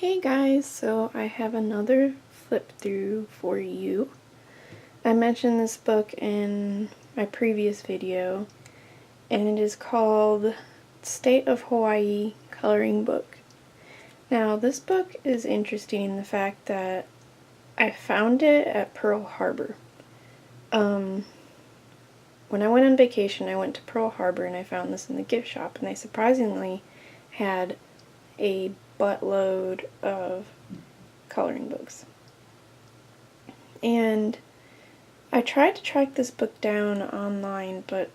Hey guys, so I have another flip through for you. I mentioned this book in my previous video, and it is called State of Hawaii Coloring Book. Now, this book is interesting in the fact that I found it at Pearl Harbor. When I went on vacation, I went to Pearl Harbor and I found this in the gift shop, and they surprisingly had a buttload of coloring books. And I tried to track this book down online, but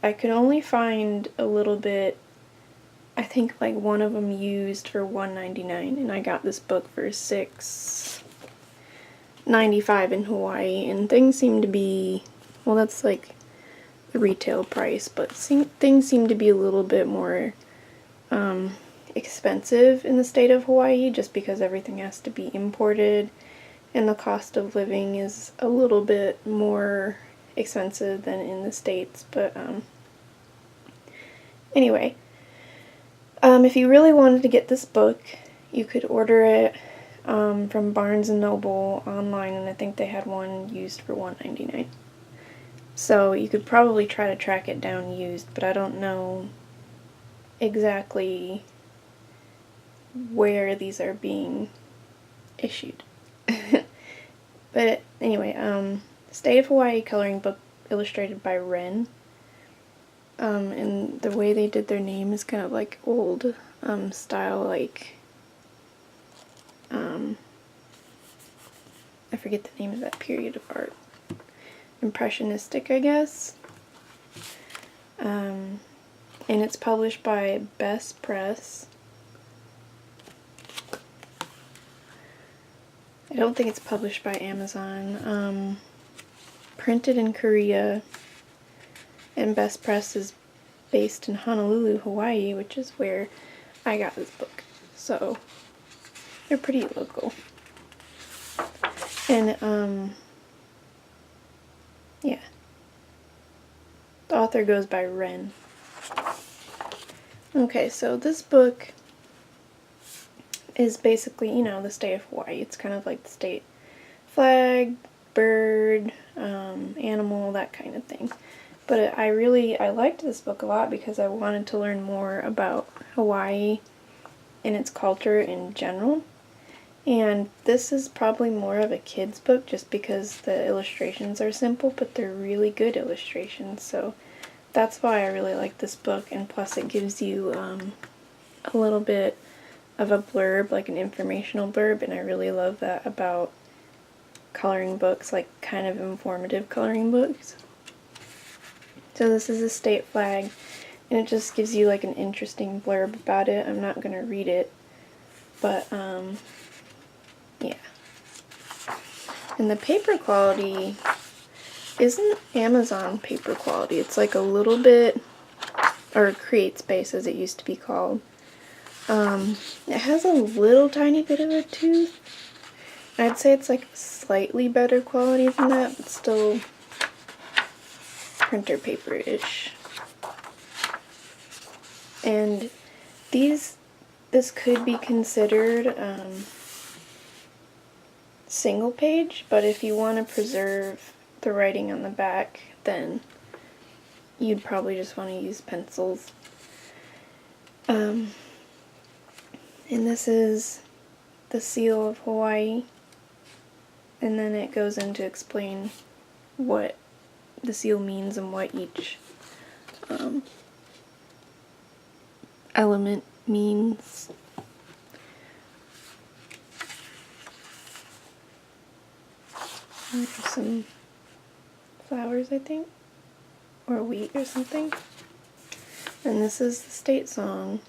I could only find a little bit. I think like one of them used for $1.99, and I got this book for $6.95 in Hawaii, and things seem to be, well, that's like the retail price, but things seem to be a little bit more expensive in the state of Hawaii just because everything has to be imported and the cost of living is a little bit more expensive than in the States. But anyway, if you really wanted to get this book, you could order it from Barnes & Noble online, and I think they had one used for $1.99. So you could probably try to track it down used, but I don't know exactly where these are being issued. But anyway, State of Hawaii Coloring Book, illustrated by Ren. And the way they did their name is kind of like old style, like I forget the name of that period of art. Impressionistic, I guess. And it's published by Best Press. I don't think it's published by Amazon. Printed in Korea, and Best Press is based in Honolulu, Hawaii, which is where I got this book. So they're pretty local. And yeah. The author goes by Ren. Okay, so this book is basically, the state of Hawaii. It's kind of like the state flag, bird, animal, that kind of thing. But I liked this book a lot because I wanted to learn more about Hawaii and its culture in general. And this is probably more of a kid's book just because the illustrations are simple, but they're really good illustrations. So that's why I really like this book, and plus it gives you a little bit of a blurb, like an informational blurb, and I really love that about coloring books, like kind of informative coloring books. So this is a state flag, and it just gives you like an interesting blurb about it. I'm not going to read it, but yeah. And the paper quality isn't Amazon paper quality. It's like a little bit, or CreateSpace as it used to be called. It has a little tiny bit of a tooth. I'd say it's like slightly better quality than that, but still printer paper-ish. And this could be considered single page, but if you want to preserve the writing on the back, then you'd probably just want to use pencils. And this is the seal of Hawaii, and then it goes in to explain what the seal means and what each element means. And there's some flowers, I think, or wheat or something. And this is the state song.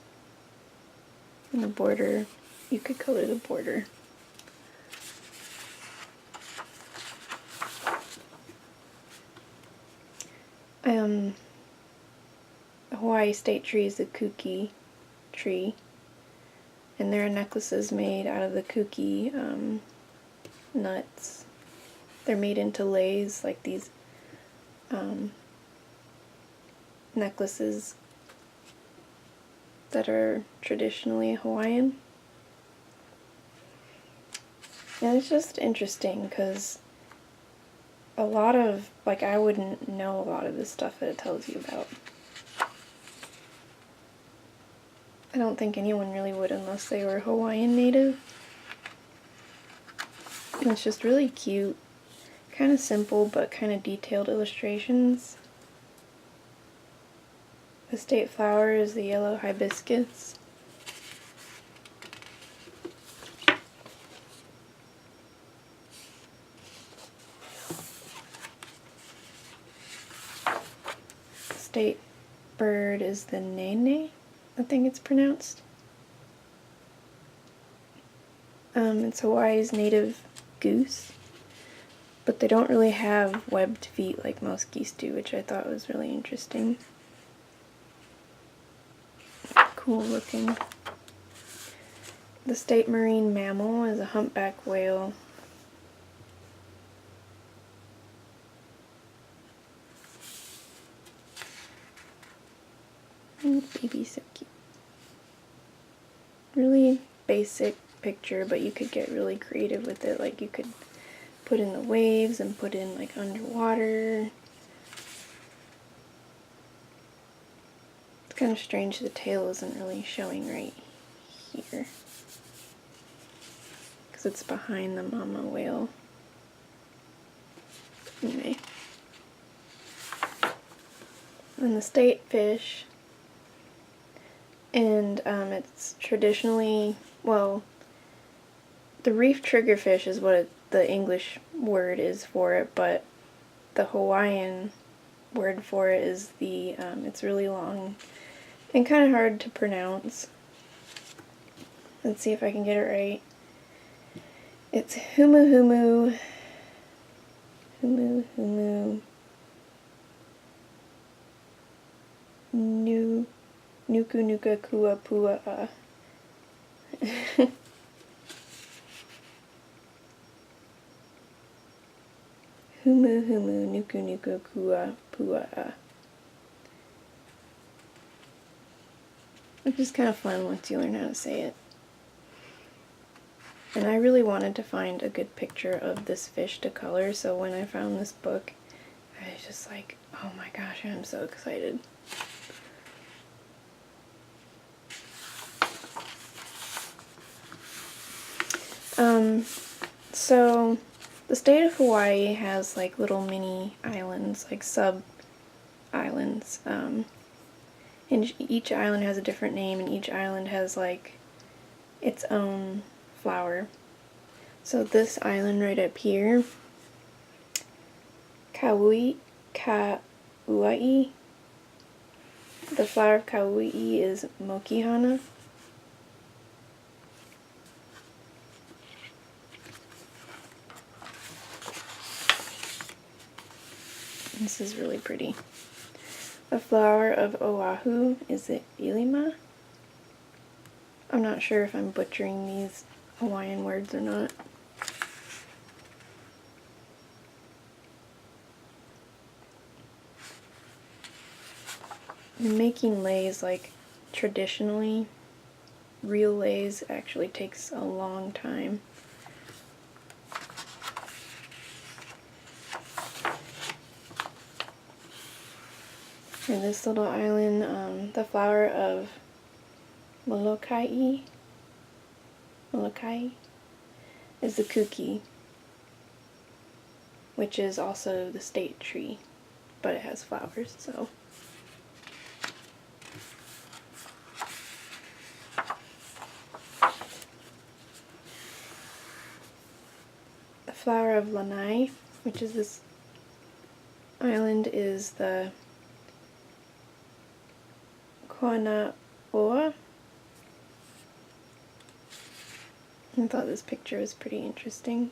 And the border, you could color the border. The Hawaii state tree is the kuki tree, and there are necklaces made out of the kuki nuts. They're made into leis, like these necklaces that are traditionally Hawaiian. And it's just interesting because a lot of, like, I wouldn't know a lot of this stuff that it tells you about. I don't think anyone really would unless they were Hawaiian native. And it's just really cute, kind of simple but kind of detailed illustrations. The state flower is the yellow hibiscus. State bird is the nene, I think it's pronounced. It's Hawaii's native goose, but they don't really have webbed feet like most geese do, which I thought was really interesting. Cool looking. The state marine mammal is a humpback whale. Baby's so cute. Really basic picture, but you could get really creative with it. Like, you could put in the waves and put in like underwater. It's kind of strange the tail isn't really showing right here because it's behind the mama whale. Anyway. And the state fish, and it's traditionally, well, the reef triggerfish is what the English word is for it, but the Hawaiian word for it is the, it's really long and kind of hard to pronounce. Let's see if I can get it right. It's humu humu, humu humu, nuku nuka kua pua a. Humu humu nuku nuku kua pua a. Which is kind of fun once you learn how to say it. And I really wanted to find a good picture of this fish to color, so when I found this book, I was just like, oh my gosh, I'm so excited. So the state of Hawaii has like little mini islands, like sub-islands, and each island has a different name, and each island has like its own flower. So this island right up here, Kauai, the flower of Kauai is Mokihana. This is really pretty. The flower of Oahu is the Ilima. I'm not sure if I'm butchering these Hawaiian words or not. And making leis, like traditionally, real leis actually takes a long time. In this little island, the flower of Molokai is the kuki, which is also the state tree, but it has flowers, so. The flower of Lanai, which is this island, is the Koanaoa. I thought this picture was pretty interesting.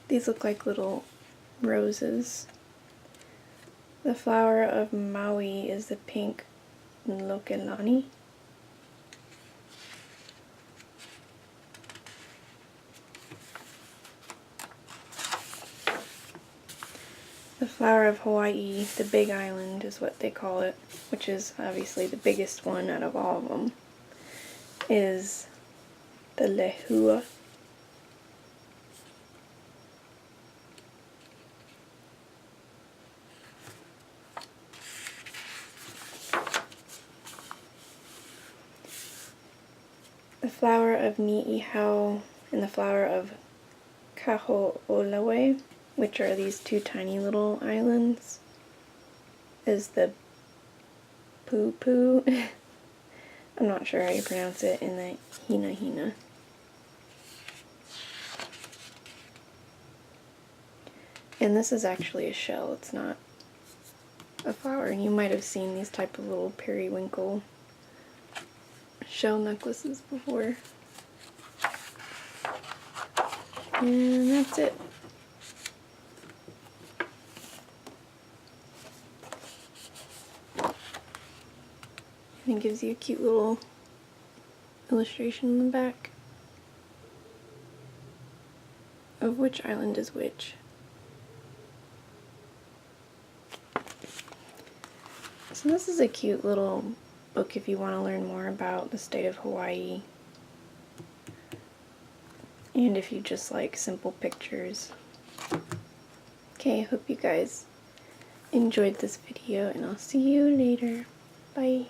These look like little roses. The flower of Maui is the pink Lokelani. The flower of Hawaii, the Big Island is what they call it, which is obviously the biggest one out of all of them, is the lehua. The flower of Ni'ihau and the flower of Kaho'olawe, which are these two tiny little islands, is the Pupu. I'm not sure how you pronounce it, in the Hina Hina. And this is actually a shell, it's not a flower. And you might have seen these type of little periwinkle shell necklaces before. And that's it. And it gives you a cute little illustration in the back of which island is which. So this is a cute little book if you want to learn more about the state of Hawaii, and if you just like simple pictures. Okay, I hope you guys enjoyed this video, and I'll see you later. Bye.